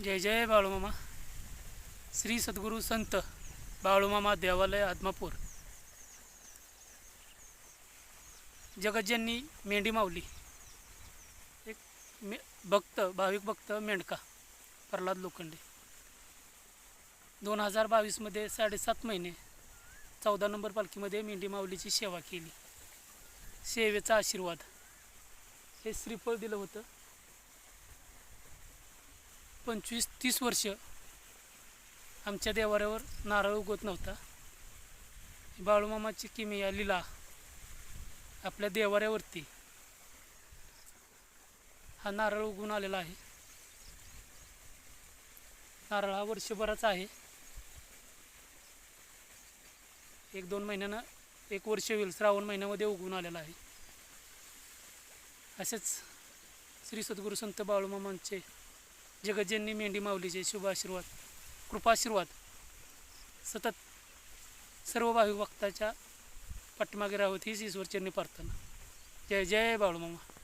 जय जय बाळूमामा. श्री सद्गुरू संत बाळूमामा देवालय आदमापूर. जगज्जननी मेंढी माऊली. एक भक्त, भाविक भक्त मेंढका प्रल्हाद लोखंडे. 2022मध्ये 7.5 महिने 14 नंबर पालखीमध्ये मेंढी माऊलीची सेवा केली. सेवेचा आशीर्वाद. हे श्रीफळ दिलं होतं. 25-30 वर्ष आमच्या देवाऱ्यावर नारळ उगवत नव्हता. बाळूमामाची किमया लीला आपल्या देवाऱ्यावरती हा नारळ उगवून आलेला आहे. नारळ हा वर्षभराचा आहे. 1-2 महिन्यानं 1 वर्ष होईल. श्रावण महिन्यामध्ये उगवून आलेला आहे. असेच श्री सद्गुरू संत बाळूमामांचे जगज्जननी मेंढी माऊलीचे शुभ आशीर्वाद, कृपाशीर्वाद सतत सर्व भाविक भक्ताच्या पाठीमागे राहत हीच ईश्वरचरणी प्रार्थना. जय जय बाळूमामा.